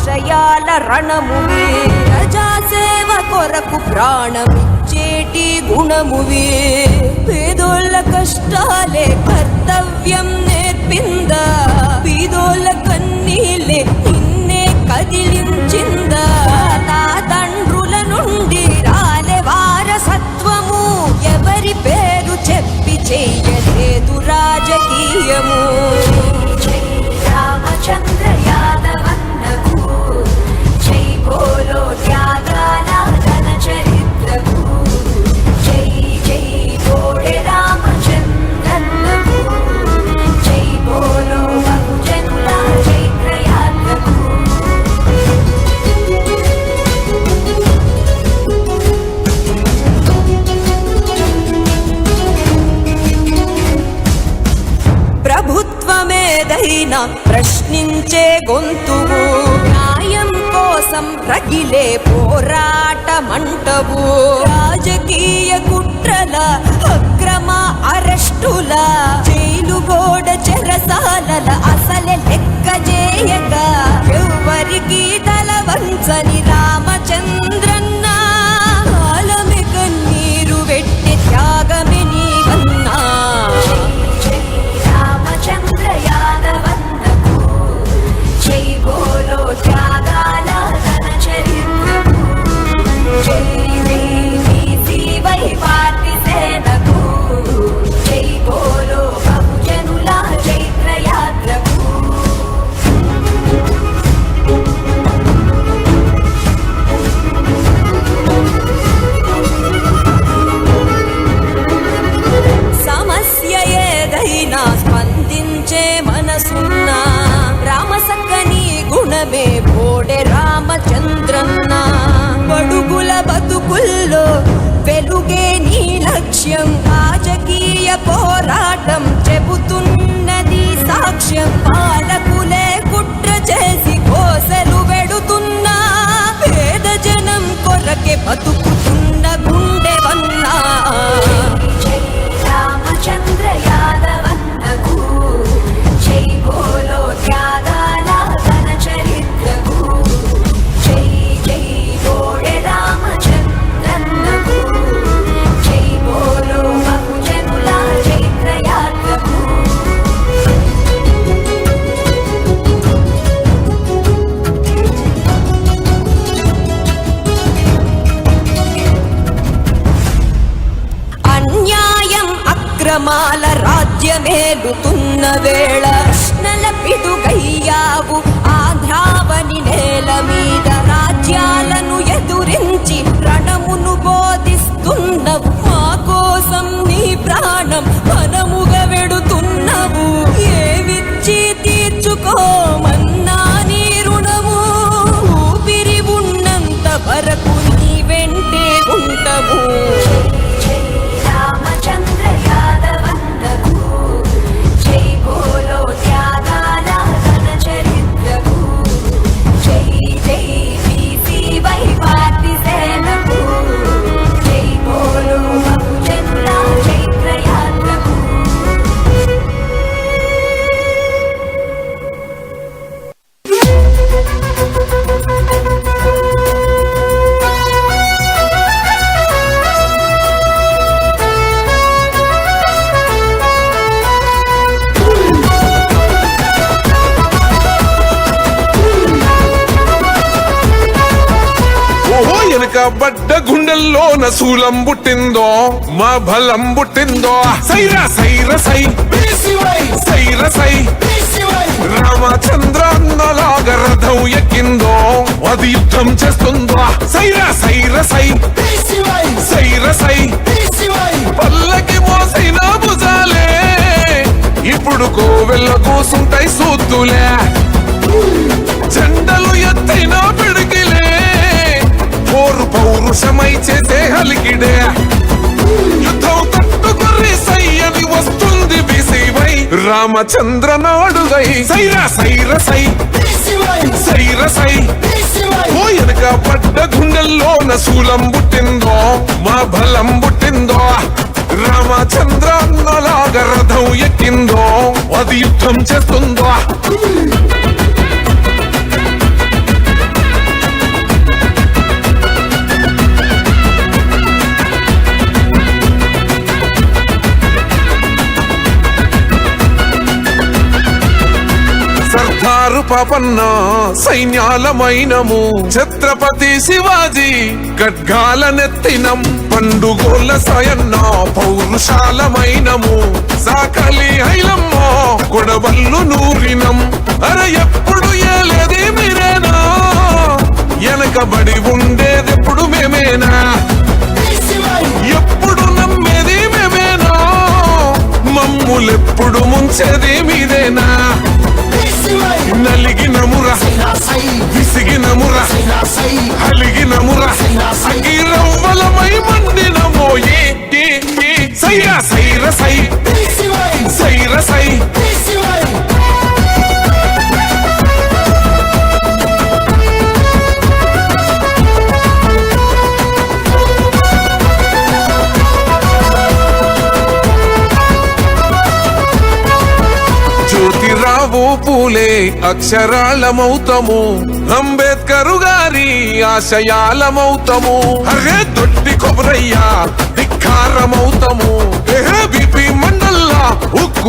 ఆశయాల రణమువి ప్రజాసేవ కొరకు ప్రాణమిచ్చేటి గుణమువి పేదోళ్ళ కష్టాలే కర్తవ్యం నేర్పిందా పేదోళ్ళ కన్నీళ్ళే నిన్నే కదిలించిందా తండ్రుల నుండి రాలే వారసత్వము ఎవరి పేరు చెప్పి చెయ్యలేదు రాజకీయము రామచంద్ర యాదవన్నకు జై బోలో త్యాగాల ఘన చరిత్రకు జై జై బోడే రామచంద్రన్నకు జై బోలో బహుజనుల చైత్రయాత్రకు ప్రభుత్వమేదైనా ప్రశ్నించే గొంతువు న్యాయం కోసం రగిలే పోరాటమంటవు రాజకీయ కుట్రల అక్రమ అరెస్టుల జైలు గోడ చెరసాలల అసలే లెక్క చేయక ఎవరికి తల వంచని రామచంద్రన్న కాలమే కన్నీరు వెట్టి త్యాగమే నీవన్నా రామచంద్ర యాదవన్నకు జై బోలో త్యాగాల ఘన చరిత్రకు జై జై బీసీవై పార్టీ సేనకు జై బోలో బహుజనుల చైత్రయాత్రకు సమస్య ఏదైనా స్పందించే మనసున్నా రామసక్కని గుణమే బోడే రామచంద్రన్న బడుగుల బతుకుల్లో వెలుగే నీ లక్ష్యం రాజకీయ పోరాటం చెబుతున్నది సాక్ష్యం పాలకులే కుట్ర చేసి కోసలు వెడుతున్నా పేద జనం కొరకే బతుకుతున్న గుండెవన్నా రామచంద్ర యాదవన్నకు జై బోలో త్యాగాల ఘన చరిత్రకు జై జై బోడే రామచంద్రన్నకు జై బోలో బహుజనుల చైత్రయాత్రకు అన్యాయం అక్రమాల రాజ్యమేలుతున్న వేళ కృష్ణల పిడుగయ్యావు ఆంధ్రావని నేల మీద రాజ్యాలను ఎదురించి రణమును బోధిస్తున్నవు మా కోసం నీ ప్రాణం మనముగా వెడుతున్నవు ఏమిచ్చి తీర్చుకోమన్నా నీ రుణము ఊపిరి ఉన్నంత వరకు నీ వెంటే ఉంటావు రామచంద్ర యాదవన్నకు జై బోలో త్యాగాల ఘన చరిత్రకు జై జై బీసీవై పార్టీ సేనకు జై బోలో బహుజనుల చైత్రయాత్రకు బడ్డ గుండెల్లోన శూలం పుట్టిందో మా బలం పుట్టిందో సైరా సైర సై సైర సై రామచంద్ర అన్నలాగా రథం ఎక్కిందో అది యుద్ధం చేస్తుందో సైరా సైర సై సైర సై పల్లకి మోసిన భుజాలే ఇప్పుడు కోవెల్ల కూసుంటాయి సూత్తులే జెండలు ఎత్తిన పిడికిలే పోరు పౌరుషమై చేసే హలికిడే యుద్ధం తట్టుకుని సయ్యని వస్తుంది బీసీవై రామచంద్ర నాడుగై సైరా సైర సై సైర సై ఓ ఎనక పడ్డ గుండెల్లోన శూలం పుట్టిందో మా బలం పుట్టిందో రామచంద్ర అన్నలాగా రథం ఎక్కిందో అది యుద్ధం చేస్తుందో బయ్యారు పాపన్న సైన్యాలమైనము, ఛత్రపతి శివాజీ ఖడ్గాల నెత్తినం, పండుగోళ్ళ సయన్న పౌరుషాలమైనము, సాకలి ఐలమ్మ కొడవళ్ళు నూరినం. అర ఎప్పుడు ఏలేది మీరేనా, వెనకబడి ఉండేదెప్పుడు మేమేనా, ఎప్పుడు నమ్మేది మేమేనా, మమ్ములెప్పుడు ముంచేది మీదేనా. నలిగినమురా విసిగినమురా అలిగినమురా అగిరవ్వలమై మండినమో సైరా సైర సై సైర సై. జ్యోతిరావు పూలే అక్షరాలమౌతము, అంబేద్కరు గారి ఆశయాలమౌతము, అరే దొడ్డి కొబ్బరయ్యా ధిక్కారమౌతము, బిపి మండల్లా ఉక్కు